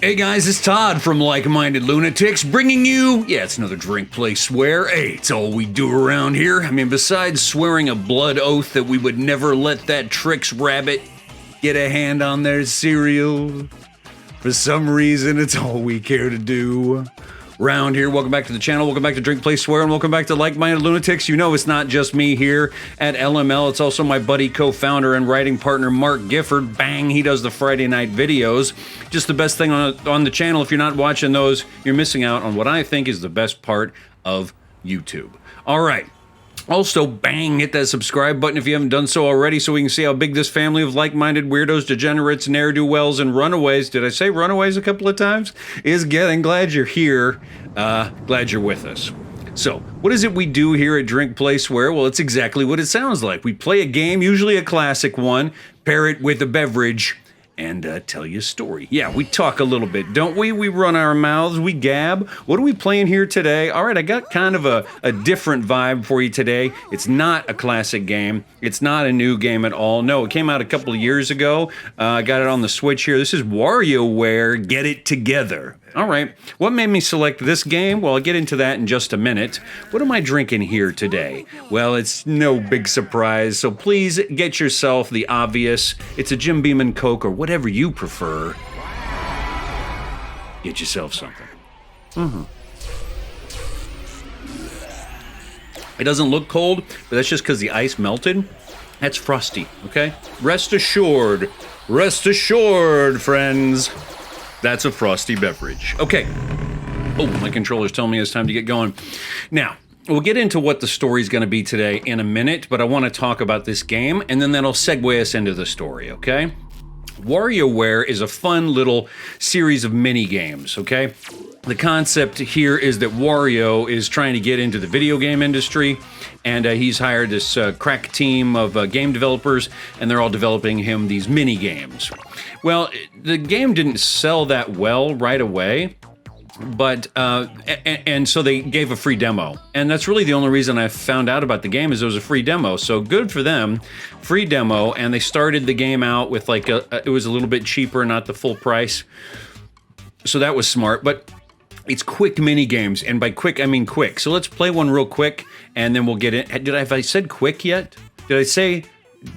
Hey guys, it's Todd from Like Minded Lunatics bringing you, it's another drink, play, swear. Hey, it's all we do around here. I mean, besides swearing a blood oath that we would never let that Trix rabbit get a hand on their cereal. For some reason, it's all we care to do around here. Welcome back to the channel. Welcome back to Drink, Play, Swear, and welcome back to Like Minded Lunatics. You know it's not just me here at LML. It's also my buddy, co-founder, and writing partner, Mark Gifford. Bang, he does the Friday night videos. Just the best thing on the channel. If you're not watching those, you're missing out on what I think is the best part of YouTube. All right. Also, bang, hit that subscribe button if you haven't done so already so we can see how big this family of like-minded weirdos, degenerates, ne'er-do-wells, and runaways, did I say runaways a couple of times, is getting. Glad you're here. Glad you're with us. So, what is it we do here at Drink, Play, Swear? Well, it's exactly what it sounds like. We play a game, usually a classic one, pair it with a beverage, and tell you a story. Yeah, we talk a little bit, don't we? We run our mouths, we gab. What are we playing here today? All right, I got kind of a different vibe for you today. It's not a classic game. It's not a new game at all. No, it came out a couple of years ago. I got it on the Switch here. This is WarioWare, Get It Together. All right, what made me select this game? Well, I'll get into that in just a minute. What am I drinking here today? Well, it's no big surprise, so please get yourself the obvious. It's a Jim Beam and Coke or whatever you prefer. Get yourself something. It doesn't look cold, but that's just because the ice melted. That's frosty, okay? Rest assured, friends. That's a frosty beverage. Okay. Oh, my controller's telling me it's time to get going. Now, we'll get into what the story's going to be today in a minute, but I want to talk about this game, and then that'll segue us into the story, okay? WarioWare is a fun little series of mini games, okay? The concept here is that Wario is trying to get into the video game industry, and he's hired this crack team of game developers, and they're all developing him these mini games. Well, the game didn't sell that well right away, but and so they gave a free demo, and that's really the only reason I found out about the game is it was a free demo. So good for them, free demo, and they started the game out with like it was a little bit cheaper, not the full price. So that was smart, but it's quick mini games, and by quick I mean quick. So let's play one real quick, and then we'll get in. Have I said quick yet? Did I say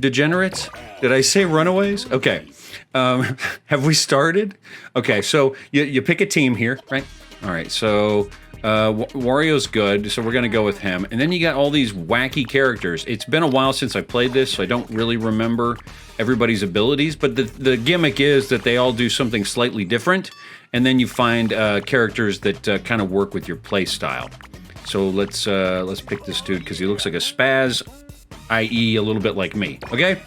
degenerates? Did I say runaways? Okay. Have we started? Okay, so you pick a team here, right? All right, so Wario's good, so we're gonna go with him. And then you got all these wacky characters. It's been a while since I played this, so I don't really remember everybody's abilities, but the gimmick is that they all do something slightly different, and then you find characters that kind of work with your play style. So let's pick this dude, because he looks like a spaz, i.e. a little bit like me, okay?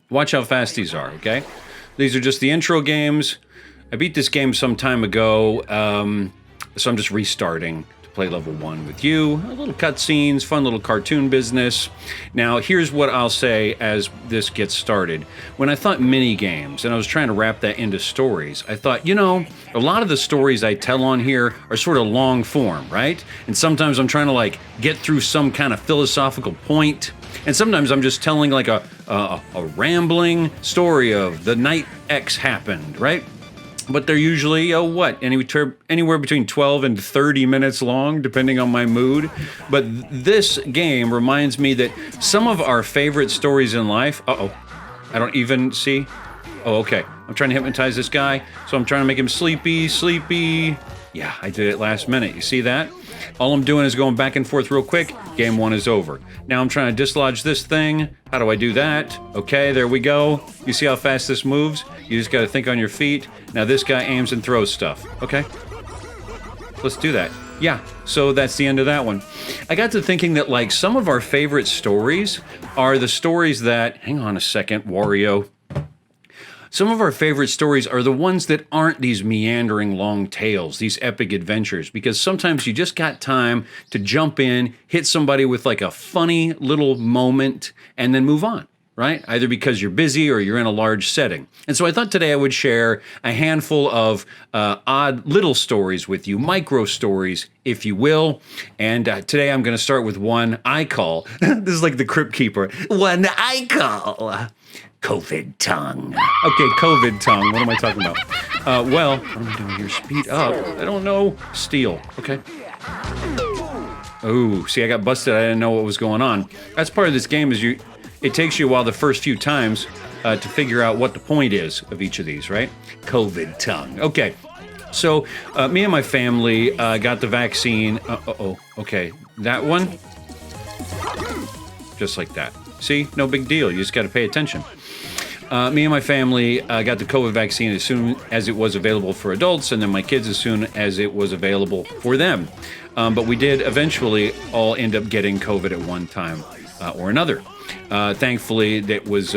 Watch how fast these are, okay? These are just the intro games. I beat this game some time ago, so I'm just restarting to play level 1 with you. A little cutscenes, fun little cartoon business. Now, here's what I'll say as this gets started. When I thought mini games, and I was trying to wrap that into stories, I thought, you know, a lot of the stories I tell on here are sort of long form, right? And sometimes I'm trying to like get through some kind of philosophical point. And sometimes I'm just telling like a rambling story of the night X happened, right? But they're usually, anywhere between 12 and 30 minutes long, depending on my mood. But this game reminds me that some of our favorite stories in life, I don't even see. Oh, okay. I'm trying to hypnotize this guy, so I'm trying to make him sleepy. Yeah, I did it last minute. You see that? All I'm doing is going back and forth real quick. Game 1 is over. Now I'm trying to dislodge this thing. How do I do that? Okay, there we go. You see how fast this moves? You just got to think on your feet. Now this guy aims and throws stuff. Okay. Let's do that. Yeah, so that's the end of that one. I got to thinking that like some of our favorite stories are the stories that... Hang on a second, Wario. Some of our favorite stories are the ones that aren't these meandering long tales, these epic adventures, because sometimes you just got time to jump in, hit somebody with like a funny little moment, and then move on, right? Either because you're busy or you're in a large setting. And so I thought today I would share a handful of odd little stories with you, micro stories, if you will. And today I'm going to start with one I call, this is like the Crypt Keeper, one I call COVID tongue. Okay, COVID tongue. What am I talking about? Well, what am I doing here? Speed up. I don't know. Steal. Okay. Oh, see, I got busted. I didn't know what was going on. That's part of this game is it takes you a while the first few times to figure out what the point is of each of these, right? COVID tongue. Okay. So me and my family got the vaccine. Okay. That one. Just like that. See? No big deal. You just got to pay attention. Me and my family got the COVID vaccine as soon as it was available for adults, and then my kids as soon as it was available for them. But we did eventually all end up getting COVID at one time or another. Thankfully, that was,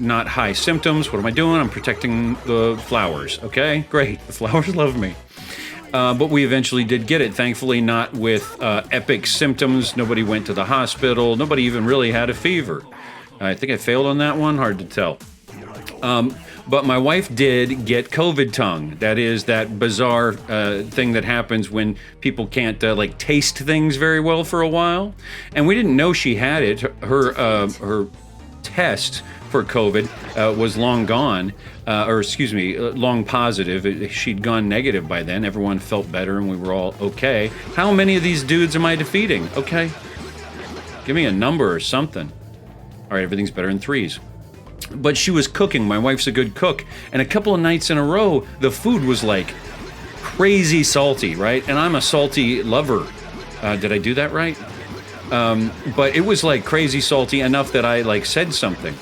not high symptoms. What am I doing? I'm protecting the flowers. Okay, great. The flowers love me. But we eventually did get it, thankfully not with epic symptoms. Nobody went to the hospital. Nobody even really had a fever. I think I failed on that one. Hard to tell. But my wife did get COVID tongue. That is that bizarre thing that happens when people can't taste things very well for a while. And we didn't know she had it. Her test for COVID was long gone, long positive. She'd gone negative by then. Everyone felt better and we were all okay. How many of these dudes am I defeating? Okay. Give me a number or something. All right, everything's better in threes. But she was cooking. My wife's a good cook. And a couple of nights in a row, the food was like crazy salty, right? And I'm a salty lover. Did I do that right? But it was like crazy salty enough that I said something.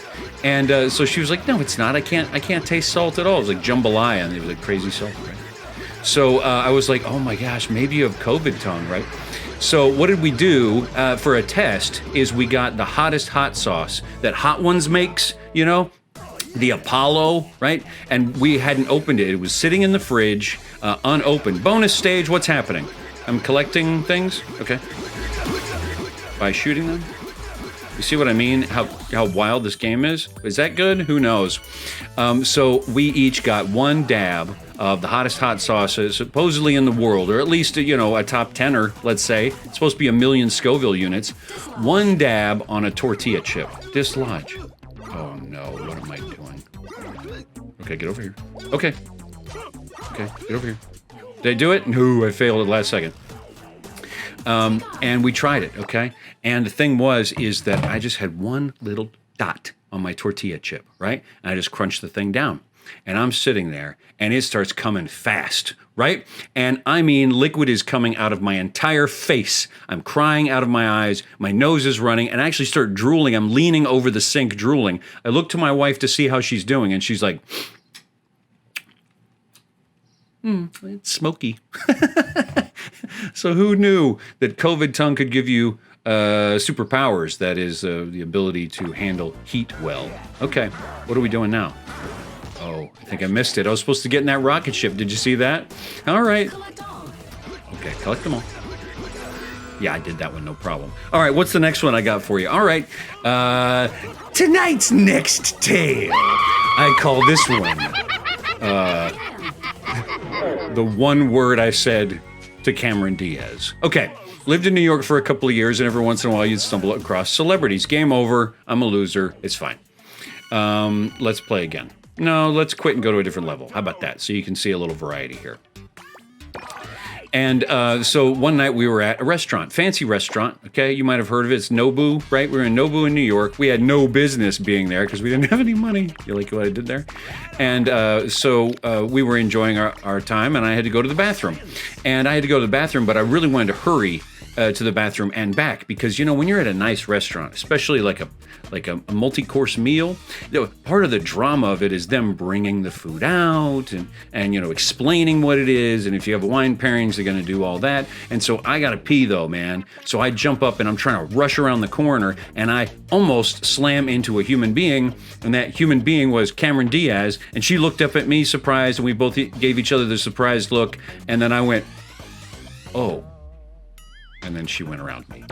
And so she was like, no, it's not. I can't taste salt at all. It was like jambalaya and it was like crazy salt, right? So I was like, oh my gosh, maybe you have COVID tongue, right? So what did we do for a test is we got the hottest hot sauce that Hot Ones makes, the Apollo, right? And we hadn't opened it. It was sitting in the fridge, unopened. Bonus stage, what's happening? I'm collecting things, okay? By shooting them? You see what I mean? How wild this game is? Is that good? Who knows? So we each got one dab of the hottest hot sauces supposedly in the world, or at least, a top 10er, let's say. It's supposed to be 1 million Scoville units. One dab on a tortilla chip. Dislodge. Oh no, what am I doing? Okay, get over here. Okay, get over here. Did I do it? No, I failed at the last second. And we tried it, okay? And the thing is that I just had one little dot on my tortilla chip, right? And I just crunched the thing down. And I'm sitting there, and it starts coming fast, right? And I mean, liquid is coming out of my entire face. I'm crying out of my eyes. My nose is running, and I actually start drooling. I'm leaning over the sink, drooling. I look to my wife to see how she's doing, and she's like, it's smoky. So who knew that COVID tongue could give you superpowers? That is the ability to handle heat well. Okay, what are we doing now? Oh, I think I missed it. I was supposed to get in that rocket ship. Did you see that? All right. Okay, collect them all. Yeah, I did that one, no problem. All right, what's the next one I got for you? All right, tonight's next tale. I call this one the one word I said to Cameron Diaz. Okay, lived in New York for a couple of years, and every once in a while you'd stumble across celebrities. Game over. I'm a loser. It's fine. Let's play again. No, let's quit and go to a different level. How about that? So you can see a little variety here. And so one night we were at a restaurant, fancy restaurant, okay? You might have heard of it. It's Nobu, right? We were in Nobu in New York. We had no business being there because we didn't have any money. You like what I did there? And so we were enjoying our time, and I had to go to the bathroom. And I had to go to the bathroom, but I really wanted to hurry to the bathroom and back because, when you're at a nice restaurant, especially like a multi-course meal, part of the drama of it is them bringing the food out and explaining what it is, and if you have wine pairings, they're going to do all that. And so I got to pee though, man. So I jump up and I'm trying to rush around the corner, and I almost slam into a human being, and that human being was Cameron Diaz, and she looked up at me surprised, and we both gave each other the surprised look, and then I went, oh. And then she went around me.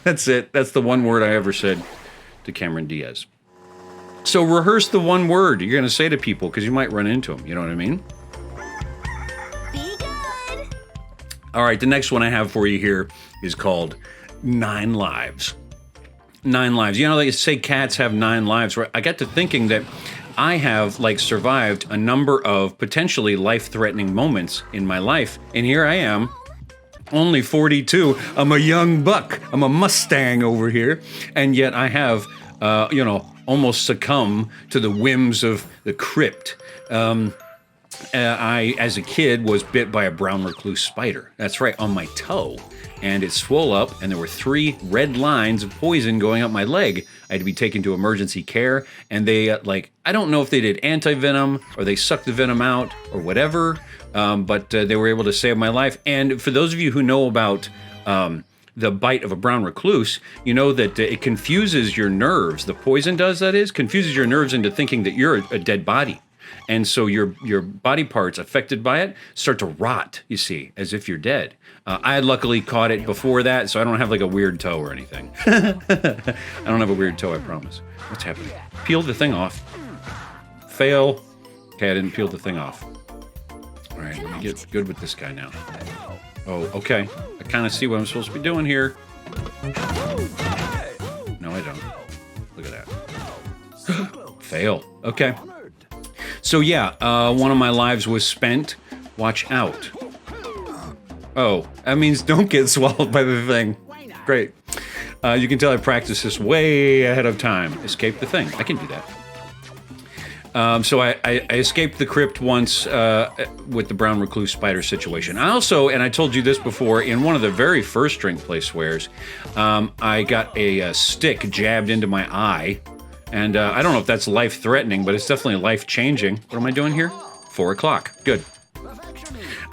That's it. That's the one word I ever said to Cameron Diaz. So rehearse the one word you're going to say to people because you might run into them. You know what I mean? Be good. All right, the next one I have for you here is called 9 Lives. 9 lives. You know, they say cats have 9 lives. Right? I got to thinking that I have like survived a number of potentially life-threatening moments in my life, and here I am, only 42. I'm a young buck. I'm a Mustang over here, and yet I have, almost succumb to the whims of the crypt. I, as a kid, was bit by a brown recluse spider. That's right, on my toe. And it swole up, and there were 3 red lines of poison going up my leg. I had to be taken to emergency care, and they, I don't know if they did anti-venom, or they sucked the venom out, or whatever, but they were able to save my life. And for those of you who know about the bite of a brown recluse, you know that it confuses your nerves. The poison does, that is, confuses your nerves into thinking that you're a dead body. And so your body parts affected by it start to rot, you see, as if you're dead. I had luckily caught it before that, so I don't have like a weird toe or anything. I don't have a weird toe, I promise. What's happening? Peel the thing off. Fail. Okay, I didn't peel the thing off. All right, let me get good with this guy now. Oh, okay. I kind of see what I'm supposed to be doing here. No, I don't. Look at that. Fail. Okay. So yeah, one of my lives was spent. Watch out. Oh, that means don't get swallowed by the thing. Great. You can tell I practiced this way ahead of time. Escape the thing. I can do that. So I escaped the crypt once with the brown recluse spider situation. I also, and I told you this before, in one of the very first Drink Play Swears, I got a stick jabbed into my eye. And I don't know if that's life-threatening, but it's definitely life-changing. What am I doing here? 4 o'clock. Good.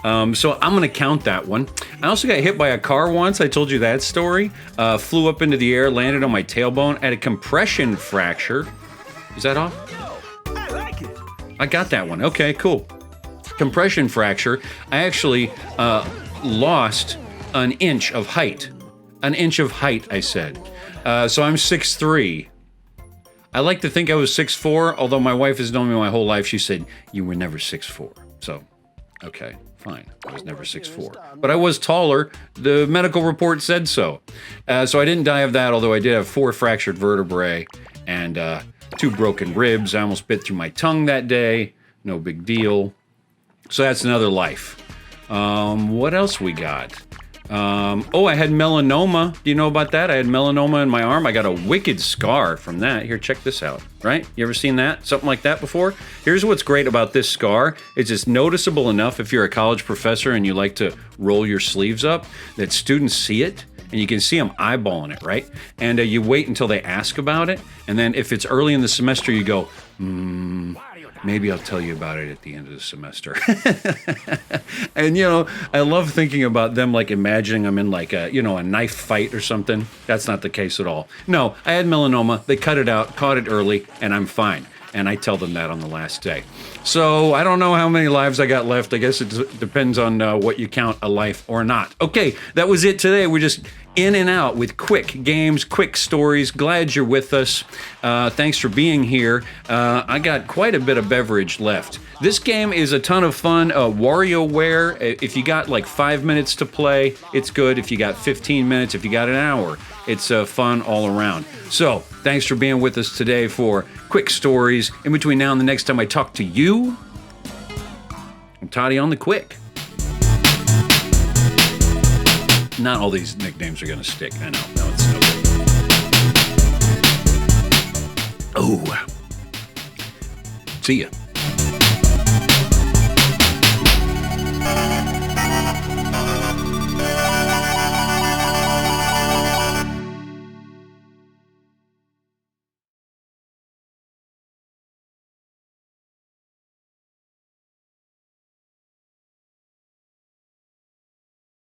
So I'm going to count that one. I also got hit by a car once. I told you that story. Flew up into the air, landed on my tailbone, had a compression fracture. Is that off? I got that one. Okay, cool. Compression fracture. I actually lost an inch of height. An inch of height, I said. So I'm 6'3". I like to think I was 6'4", although my wife has known me my whole life. She said, you were never 6'4". So, okay, fine. I was never 6'4". But I was taller. The medical report said so. So I didn't die of that, although I did have 4 fractured vertebrae and 2 broken ribs. I almost bit through my tongue that day. No big deal. So that's another life. What else we got? I had melanoma. Do you know about that? I had melanoma in my arm. I got a wicked scar from that. Here, check this out, right? You ever seen that? Something like that before? Here's what's great about this scar. It's just noticeable enough if you're a college professor and you like to roll your sleeves up that students see it. And you can see them eyeballing it, right? And you wait until they ask about it. And then if it's early in the semester, you go, maybe I'll tell you about it at the end of the semester. And, I love thinking about them, like imagining I'm in like a knife fight or something. That's not the case at all. No, I had melanoma. They cut it out, caught it early, and I'm fine. And I tell them that on the last day. So I don't know how many lives I got left. I guess it depends on what you count a life or not. Okay, that was it today. We're just in and out with quick games, quick stories. Glad you're with us. Thanks for being here. I got quite a bit of beverage left. This game is a ton of fun. WarioWare, if you got like 5 minutes to play, it's good. If you got 15 minutes, if you got an hour, it's fun all around. So thanks for being with us today for quick stories. In between now and the next time I talk to you, I'm Toddy on the Quick. Not all these nicknames are going to stick. I know. No, it's no good. Oh. See ya.